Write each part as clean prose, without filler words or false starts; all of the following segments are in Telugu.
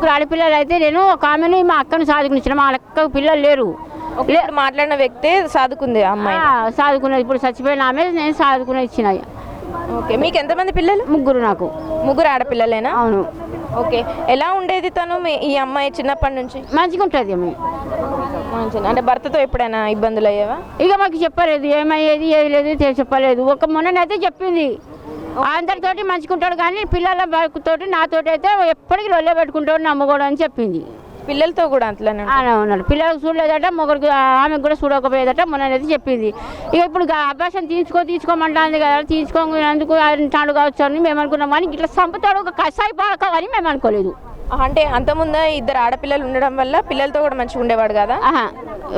ముగ్గురు ఆడపిల్లలు అయితే నేను ఒక ఆమెను మా అక్కను సాదుకునిచ్చిన, మా అక్కకు పిల్లలు లేరు. మాట్లాడిన వ్యక్తి సాదుకుంది అమ్మాయి, సాదుకున్నది. ఇప్పుడు చచ్చిపోయిన ఆమె నేను సాదుకుని ఇచ్చిన. ఓకే, మీకు ఎంతమంది పిల్లలు? ముగ్గురు. నాకు ముగ్గురు ఆడపిల్లలేనా? అవును. ఓకే, ఎలా ఉండేది తను ఈ అమ్మాయి చిన్నప్పటి నుంచి? మంచిగా ఉంటుంది. మంచిగా అంటే భర్తతో ఎప్పుడైనా ఇబ్బందులు అయ్యేవా? ఇక మాకు చెప్పలేదు, ఏమయ్యేది ఏది లేదు చెప్పలేదు. ఒక మొన్ననైతే చెప్పింది, అందరితోటి మంచుకుంటాడు కానీ పిల్లల తోటి నాతోటి అయితే ఎప్పటికీ లొల్లే పెట్టుకుంటాడు నమ్మకూడదు అని చెప్పింది. పిల్లలతో కూడా అంతలోనే ఉన్నాడు. పిల్లలకు చూడలేదట, మొగరికి ఆమెకు కూడా చూడకపోయేదట మొన్ననైతే చెప్పింది. ఇక ఇప్పుడు అభ్యాసం తీసుకోమంటుంది కదా, తీసుకోనందుకు అంటాడు కావచ్చు అని మేము అనుకున్నాం. కానీ ఇట్లా చంపుతాడు ఒక కషాయి పాక అని మేము అనుకోలేదు. అంటే అంతకుముందు ఇద్దరు ఆడపిల్లలు ఉండడం వల్ల పిల్లలతో కూడా మంచిగా ఉండేవాడు కదా?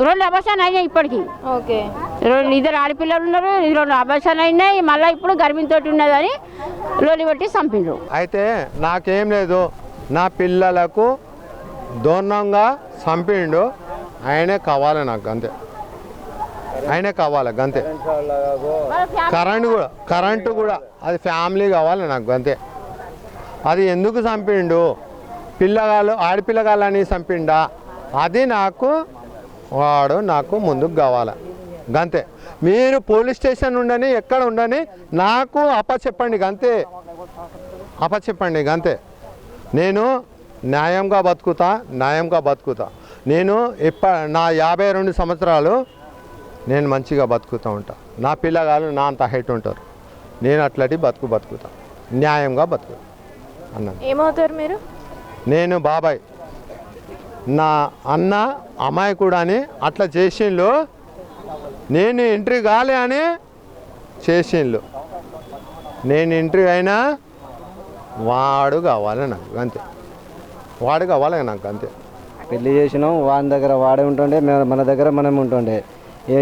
2 అభాషాలు అయినాయి ఇప్పటికి. ఓకే, 2 ఆడపిల్లలు ఉన్నారు, 2 అభాషాలు అయినాయి. మళ్ళీ ఇప్పుడు గర్భిణితో ఉన్నదని లోలి పెట్టి చంపిండ్రు. అయితే నాకేం లేదు, నా పిల్లలకు దూరంగా చంపిండు, ఆయనే కావాలి నాకు, అంతే. ఆయనే కావాలి గంతే. కరెంటు కూడా అది ఫ్యామిలీ కావాలి నాకు, అంతే. అది ఎందుకు చంపిండు, ఆడపిల్లగాళ్ళని చంపిండా, అది నాకు వాడు నాకు ముందుకు కావాలి గంతే. మీరు పోలీస్ స్టేషన్ ఉండని ఎక్కడ ఉండని నాకు అప్పచెప్పండి గంతే, అప్పచెప్పండి గంతే. నేను న్యాయంగా బతుకుతా. నేను నా 52 సంవత్సరాలు నేను మంచిగా బతుకుతూ ఉంటా. నా పిల్లగాళ్ళు నా అంత హైట్ ఉంటారు, నేను అట్లాంటి బతుకుతా, న్యాయంగా బతుకుతా అన్నాను. ఏమవుతారు మీరు? నేను బాబాయ్, నా అన్న అమ్మాయి కూడా అని అట్లా చేసిండ్రు, నేను ఎంట్రీ కాలే అని చేసిండ్రు. నేను ఎంట్రీ అయినా వాడు కావాలి నాకు, అంతే. వాడు కావాలి నాకు, అంతే. పెళ్లి చేసినాం, వాని దగ్గర వాడే ఉంటుండే, మన దగ్గర మనం ఉంటుండే.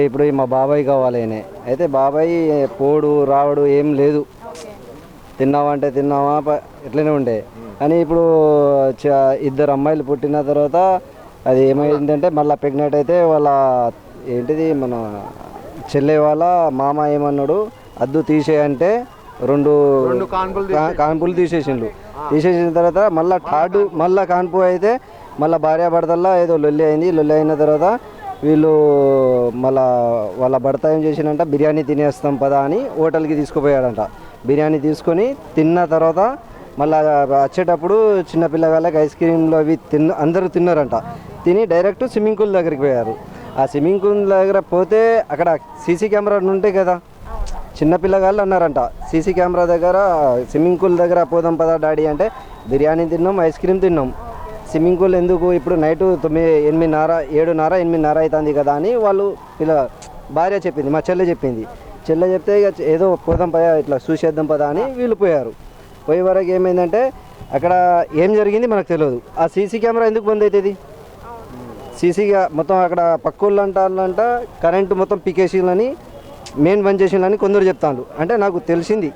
ఇప్పుడు మా బాబాయ్ కావాలి ఆయనే. అయితే బాబాయ్ పోడు రావడు ఏం లేదు, తిన్నావా అంటే తిన్నావా ఇట్లనే ఉండే. కానీ ఇప్పుడు 2 అమ్మాయిలు పుట్టిన తర్వాత అది ఏమైందంటే మళ్ళీ ప్రెగ్నెంట్ అయితే వాళ్ళ ఏంటిది మన చెల్లె వాళ్ళ మామ ఏమన్నాడు, అద్దు తీసేయంటే 2 కాన్పులు తీసేసిండు. తీసేసిన తర్వాత మళ్ళీ కాన్పు అయితే మళ్ళీ భార్యాభర్తల్లో ఏదో లొల్లి అయింది. లొల్లి అయిన తర్వాత వీళ్ళు మళ్ళా వాళ్ళ భర్త ఏం చేసిండంట, బిర్యానీ తినేస్తాం పదా అని హోటల్కి తీసుకుపోయాడంట. బిర్యానీ తీసుకొని తిన్న తర్వాత మళ్ళీ వచ్చేటప్పుడు చిన్నపిల్లగాళ్ళకి ఐస్ క్రీమ్లు అవి అందరూ తిన్నారంట. తిని డైరెక్ట్ స్విమ్మింగ్ పూల్ దగ్గరికి పోయారు. ఆ స్విమ్మింగ్ పూల్ దగ్గర పోతే అక్కడ సీసీ కెమెరాలు ఉంటాయి కదా, చిన్నపిల్లగాళ్ళు అన్నారంట సీసీ కెమెరా దగ్గర స్విమ్మింగ్ పూల్ దగ్గర పోదాం పదా డాడీ అంటే, బిర్యానీ తిన్నాం, ఐస్ క్రీమ్ తిన్నాం, స్విమ్మింగ్ పూల్ ఎందుకు, ఇప్పుడు నైటు 7:30 అవుతుంది కదా అని వాళ్ళు భార్య చెప్పింది, మా చెల్లె చెప్తే ఇక ఏదో పోదాం పదా ఇట్లా చూసేద్దాం పదా అని వీళ్ళు పోయారు. పోయే వరకు ఏమైందంటే అక్కడ ఏం జరిగింది మనకు తెలియదు. ఆ సీసీ కెమెరా ఎందుకు బంద్ అవుతుంది, సీసీగా మొత్తం అక్కడ పక్కోళ్ళు అంటారంట కరెంటు మొత్తం పీకేసిందని, మెయిన్ బంద్ చేసిందని కొందరు చెప్తాను. అంటే నాకు తెలిసింది,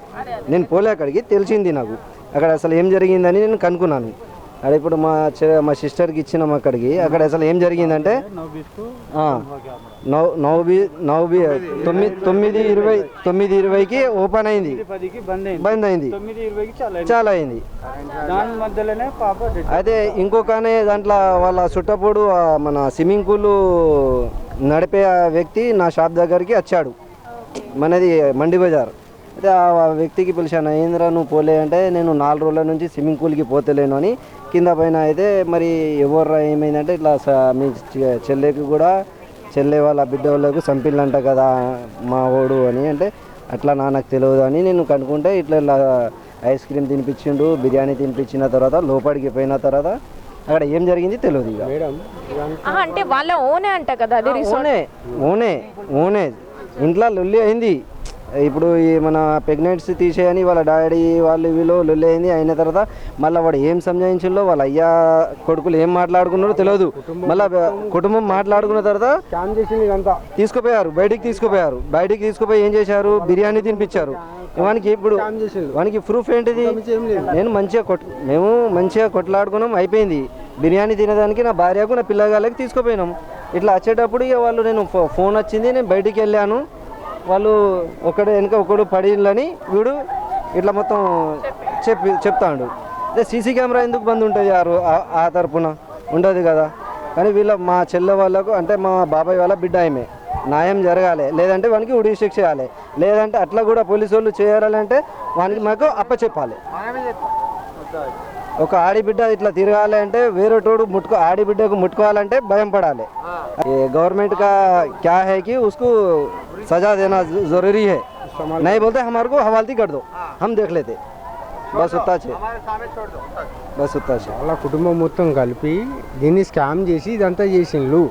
నేను పోలే అక్కడికి, తెలిసింది నాకు అక్కడ అసలు ఏం జరిగిందని నేను కనుక్కున్నాను. అక్కడ ఇప్పుడు మా సిస్టర్కి ఇచ్చినాం అక్కడికి. అక్కడ అసలు ఏం జరిగిందంటే 9:20కి ఓపెన్ అయింది, బంద్ అయింది, చాలా అయింది. అయితే ఇంకొకనే దాంట్లో వాళ్ళ చుట్టపోడు మన స్విమ్మింగ్ పూల్ నడిపే వ్యక్తి నా షాప్ దగ్గరికి వచ్చాడు, మనది మండి బజార్. అయితే ఆ వ్యక్తికి పిలిచాను, ఏంద్రా నువ్వు పోలే అంటే, నేను 4 రోజుల నుంచి స్విమ్మింగ్ పూల్కి పోతలేను అని. కింద పైన అయితే మరి ఎవర్రా ఏమైందంటే ఇట్లా మీ చెల్లెకి కూడా చెల్లె వాళ్ళ బిడ్డ వాళ్ళకు చంపిల్లంట కదా మా ఓడు అని అంటే, అట్లా నాకు తెలియదు అని నేను కనుక్కుంటే ఇట్లా ఐస్ క్రీమ్ తినిపించిండు, బిర్యానీ తినిపించిన తర్వాత లోపలికి పోయిన తర్వాత అక్కడ ఏం జరిగింది తెలియదు. ఇక అంటే వాళ్ళ ఓనే అంట కదా, అది ఓనే ఇంట్లో లొల్లి అయింది. ఇప్పుడు ఈ మన ప్రెగ్నెన్సీ తీసేయని వాళ్ళ డాడీ వీళ్ళు లొల్లి అయింది. అయిన తర్వాత మళ్ళీ వాడు ఏం సంజాయించిందో, వాళ్ళ అయ్యా కొడుకులు ఏం మాట్లాడుకున్నారో తెలియదు. మళ్ళీ కుటుంబం మాట్లాడుకున్న తర్వాత బయటికి తీసుకుపోయి ఏం చేశారు, బిర్యానీ తినిపించారు. వానికి ప్రూఫ్ ఏంటిది, మేము మంచిగా కొట్లాడుకున్నాం, అయిపోయింది. బిర్యానీ తినేదానికి నా భార్యకు నా పిల్లగాళ్ళకి తీసుకుపోయినాం. ఇట్లా వచ్చేటప్పుడు ఇక వాళ్ళు నేను ఫోన్ వచ్చింది, నేను బయటికి వెళ్ళాను, వాళ్ళు ఒకడు వెనక ఒకడు పడిలని వీడు ఇట్లా మొత్తం చెప్తాడు. అదే సీసీ కెమెరా ఎందుకు బంద్ ఉంటుంది ఆ తరపున ఉండదు కదా. కానీ మా చెల్లె వాళ్ళకు అంటే మా బాబాయ్ వాళ్ళ బిడ్డ ఆమె న్యాయం జరగాలి, లేదంటే వానికి ఉడి శిక్ష చేయాలి, లేదంటే అట్లా కూడా పోలీసు వాళ్ళు చేయాలంటే వానికి మాకు అప్పచెప్పాలి. ఒక ఆడిబిడ్డ ఇట్లా తిరగాలి అంటే వేరే తోడు ఆడిబిడ్డకు ముట్టుకోవాలంటే భయం పడాలి. गवर्नमेंट का क्या है कि उसको सजा देना जरूरी है, नहीं बोलते हमारे को हवालती कर दो हम देख लेते, బస్ ఉత్తాచే వాళ్ళ కుటుంబం మొత్తం కలిపి దీన్ని స్కామ్ చేసి ఇదంతా చేసిండ్రు.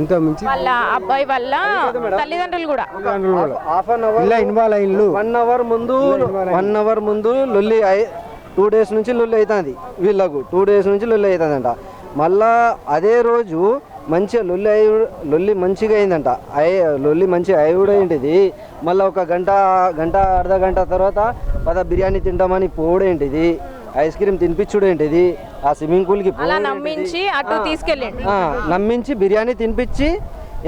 ఇంత మించి వాళ్ళ అబ్బాయి వాళ్ళ తల్లిదండ్రులు కూడా ఇలా ఇన్వాల్వ్ అయిండ్రు. 1 అవర్ ముందు లొల్లి 2 days నుంచి లొల్లి అవుతుంది వీళ్ళకు, 2 days నుంచి లొల్లి అవుతుందంట. మళ్ళా అదే రోజు మంచిగా లొల్లి మంచిగా అయిందంట. లొల్లి మంచిగా అయి కూడా ఏంటిది, మళ్ళీ ఒక గంట అర్ధ గంట తర్వాత బిర్యానీ తింటామని పోడేంటిది, ఐస్ క్రీమ్ తినిపించుడు ఏంటిది, ఆ స్విమ్మింగ్ పూల్కి నమ్మించి అటు తీసుకెళ్ళండి, నమ్మించి బిర్యానీ తినిపించి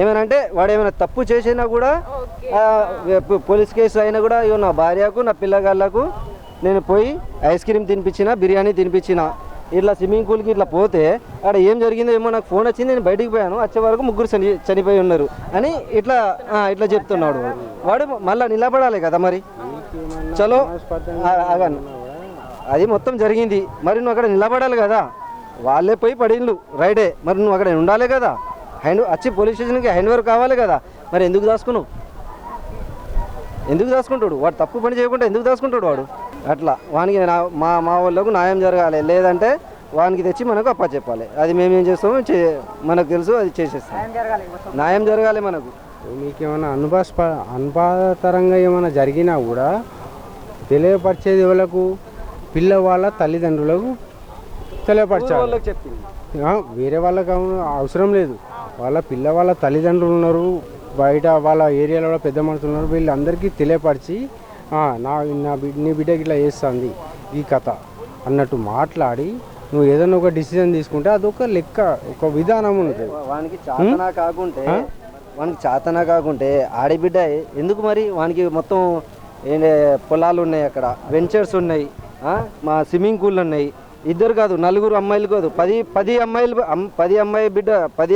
ఏమనంటే వాడు ఏమైనా తప్పు చేసినా కూడా పోలీస్ కేసు అయినా కూడా ఇగో నా భార్యకు నా పిల్లగాళ్ళకు నేను పోయి ఐస్ క్రీమ్ తినిపించిన బిర్యానీ తినిపించిన, ఇట్లా స్విమ్మింగ్ పూల్కి ఇట్లా పోతే అక్కడ ఏం జరిగిందో ఏమో నాకు ఫోన్ వచ్చింది, నేను బయటికి పోయాను, వచ్చే వరకు 3 చనిపోయి ఉన్నారు అని ఇట్లా చెప్తున్నాడు. వాడు మళ్ళీ నిలబడాలి కదా మరి. చలో అది మొత్తం జరిగింది, మరి నువ్వు అక్కడ నిలబడాలి కదా. వాళ్ళే పోయి పడిండ్రు రైడే, మరి నువ్వు అక్కడ ఉండాలి కదా. వచ్చి పోలీస్ స్టేషన్కి హ్యాండ్ ఓవర్ కావాలి కదా. మరి ఎందుకు దాచుకుంటాడు వాడు? తప్పు పని చేయకుండా ఎందుకు దాచుకుంటాడు వాడు? అట్లా వానికి మా వాళ్ళకు న్యాయం జరగాలి, లేదంటే వానికి తెచ్చి మనకు అప్పచెప్పాలి. అది మేమేం చేస్తామో మనకు తెలుసు, అది చేసేస్తాం. న్యాయం జరగాలి మనకు. మీకేమైనా అనుభవతరంగా ఏమైనా జరిగినా కూడా తెలియపరిచేది వాళ్ళకు, పిల్లవాళ్ళ తల్లిదండ్రులకు తెలియపరచాలి. వేరే వాళ్ళకి అవసరం లేదు. వాళ్ళ పిల్లవాళ్ళ తల్లిదండ్రులు ఉన్నారు, బయట వాళ్ళ ఏరియాలో పెద్ద మనుషులు ఉన్నారు, వీళ్ళందరికీ తెలియపరిచి నీ బిడ్డకి ఇట్లా చేస్తుంది ఈ కథ అన్నట్టు మాట్లాడి నువ్వు ఏదైనా ఒక డిసిజన్ తీసుకుంటే అదొక లెక్క, ఒక విధానం ఉంటుంది. వానికి చాతన కాకుంటే ఆడిబిడ్డ ఎందుకు మరి? వానికి మొత్తం పొలాలు ఉన్నాయి, అక్కడ వెంచర్స్ ఉన్నాయి, మా స్విమ్మింగ్ పూల్ ఉన్నాయి. 2 కాదు 4 అమ్మాయిలు కాదు 10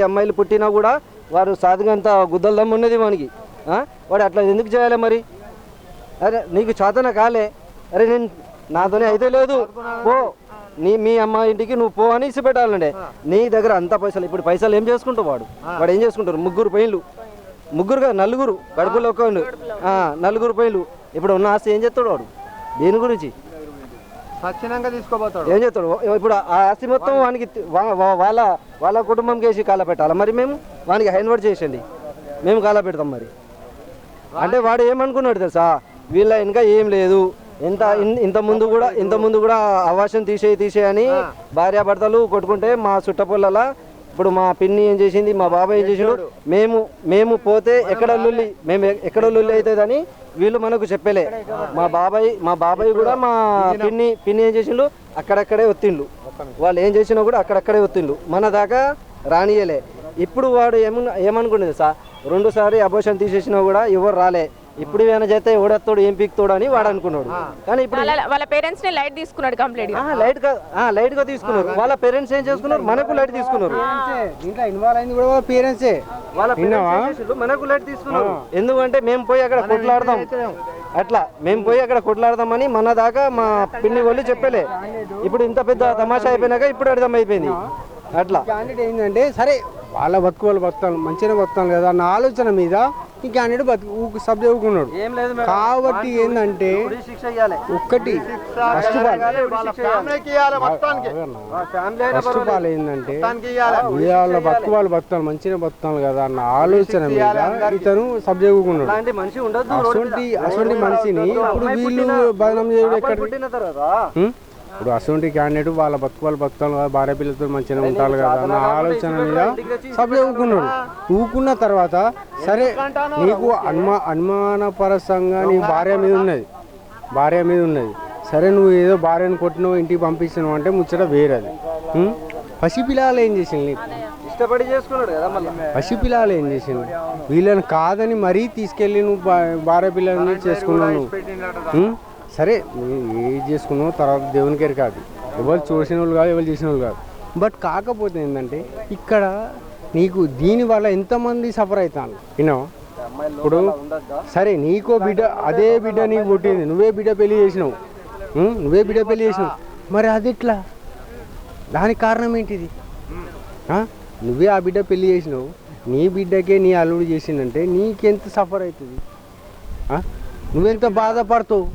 అమ్మాయిలు పుట్టినా కూడా వారు సాధుగంత గుద్దల దమ్ము ఉన్నది వానికి. వాడు అట్లా ఎందుకు చేయాలి మరి? అరే నీకు చాతన కాలే, అరే నేను నాతోనే అయితే లేదు పో, మీ అమ్మ ఇంటికి నువ్వు పో అని ఇసి పెట్టాలండి. నీ దగ్గర అంత పైసలు, ఇప్పుడు పైసలు ఏం చేసుకుంటావు? వాడు ఏం చేసుకుంటారు? 3 పైన్లు, 3 కాదు 4 కడుపులో 4 పైన్లు. ఇప్పుడు ఉన్న ఆస్తి ఏం చేస్తాడు వాడు? దేని గురించి తీసుకోబోతాడు? ఏం చేస్తాడు? ఇప్పుడు ఆ ఆస్తి మొత్తం వానికి వాళ్ళ కుటుంబం కేసి కాల పెట్టాలి. మరి మేము వానికి హ్యాండ్ ఓవర్ చేసండి, మేము కాల పెడతాం. మరి అంటే వాడు ఏమనుకున్నాడు తెలుసా, వీళ్ళ ఇంకా ఏం లేదు, ఇంత ముందు కూడా అవకాశం తీసేయని భార్యాభర్తలు కొట్టుకుంటే మా చుట్టపొల్లలా ఇప్పుడు మా పిన్ని ఏం చేసింది, మా బాబాయ్ ఏం చేసిండు, మేము పోతే ఎక్కడ లొల్లి అవుతుందని వీళ్ళు మనకు చెప్పలే. మా బాబాయ్ కూడా మా పిన్ని ఏం చేసిండు, అక్కడక్కడే ఒత్తిండ్లు. వాళ్ళు ఏం చేసినా కూడా అక్కడక్కడే ఒత్తిండ్లు, మన దాకా రానియలే. ఇప్పుడు వాడు ఏమనుకునేది సార్, 2 సార్లు అబోషన్ తీసేసినా కూడా ఎవరు రాలే. ఇప్పుడు ఏమైనా చేస్తే ఎవడెత్తాడు ఏం పీక్తాడు అని వాడు అనుకున్నాడు. కానీ ఇప్పుడు వాళ్ళ పేరెంట్స్ ని లైట్ తీసుకున్నాడు, కంప్లీట్ లైట్ గా తీసుకున్నారు. వాళ్ళ పేరెంట్స్ ఏం చేసుకున్నారు, మనకు లైట్ తీసుకున్నారు. దీంట్లో ఇన్వాల్వ్ అయింది కూడా పేరెంట్సే. మనకు లైట్ తీసుకున్నారు. ఎందుకంటే మేము పోయి అక్కడ కొట్లాడదాం, అట్లా మేము పోయి అక్కడ కొట్లాడదామని మన దాకా మా పిన్ని వాళ్ళు చెప్పలే. ఇప్పుడు ఇంత పెద్ద తమాషా అయిపోయినాక ఇప్పుడు అర్థం అయిపోయింది. అట్లా క్యాండిడేట్ ఏంటంటే సరే వాళ్ళ వాళ్ళు బతుకుతాను మంచిగా బతుకుతాను కదా అన్న ఆలోచన మీద ఈ క్యాండిడేట్ సబ్ చదువుకున్నాడు. కాబట్టి ఏంటంటే ఒక్కటి ఫస్ట్ ఆఫ్ ఆల్ ఏంటంటే వాళ్ళ వాళ్ళు బతుకుతాను మంచిగా బతుకుతాను కదా అన్న ఆలోచన మీద ఇతను సబ్ చదువుకున్నాడు. అటువంటి మనిషిని ఇప్పుడు వీళ్ళు బదనం చేయడం ఎక్కడ? ఇప్పుడు అటువంటి క్యాండిడేట్ వాళ్ళ వాళ్ళు బతుకుతాను కదా, భార్య పిల్లలతో మంచిగా ఉంటారు కదా అన్న ఆలోచన మీద సబ్ చదువుకున్నాడు. ఊకున్న తర్వాత సరే నీకు అనుమానపరసంగా నీ భార్య మీద ఉన్నది, సరే నువ్వు ఏదో భార్యను కొట్టినావు ఇంటికి పంపించినావు అంటే ముచ్చట వేరేది. పసిపిల్లలు ఏం చేసింది, నీకు ఇష్టపడి చేసుకున్నాడు కదా. మళ్ళీ పసిపిల్లలు ఏం చేసింది, వీళ్ళని కాదని మరీ తీసుకెళ్ళి నువ్వు భార్య పిల్లల్ని చేసుకున్నావు. సరే నువ్వు ఏది చేసుకున్నావు తర్వాత దేవునికి కాదు, ఎవరు చూసిన వాళ్ళు కాదు, ఎవరు చేసిన వాళ్ళు కాదు. బట్ కాకపోతే ఏంటంటే ఇక్కడ నీకు దీనివల్ల ఎంతమంది సఫర్ అవుతాను వినో. ఇప్పుడు సరే నీకో బిడ్డ, అదే బిడ్డ నీకు పుట్టింది, నువ్వే బిడ్డ పెళ్లి చేసినావు, మరి అది ఎట్లా? దానికి కారణం ఏంటిది? నువ్వే ఆ బిడ్డ పెళ్లి చేసినావు, నీ బిడ్డకే నీ అల్లుడు చేసిందంటే నీకెంత సఫర్ అవుతుంది, నువ్వెంత బాధపడతావు?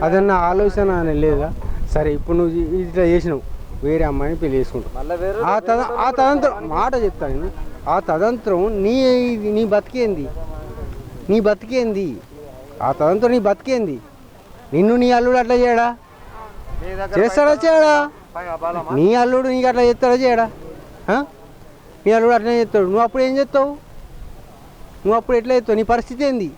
అదన్న ఆలోచన అని లేదా? సరే ఇప్పుడు నువ్వు ఇట్లా చేసినావు, వేరే అమ్మాయిని పెళ్లి చేసుకుంటావు, ఆ తదంతరం మాట చెప్తాను నేను, ఆ తదంతరం నీ బతికేంది, ఆ తదంతరం నీ బతికేంది? నిన్ను నీ అల్లుడు అట్లా చేస్తాడా? నీ అల్లుడు నీకు అట్లా చేస్తాడా చేయడా? నీ అల్లుడు అట్లనే చేస్తాడు, నువ్వు అప్పుడు ఏం చేస్తావు? నువ్వు అప్పుడు ఎట్లా చేస్తావు? నీ పరిస్థితి ఏంది?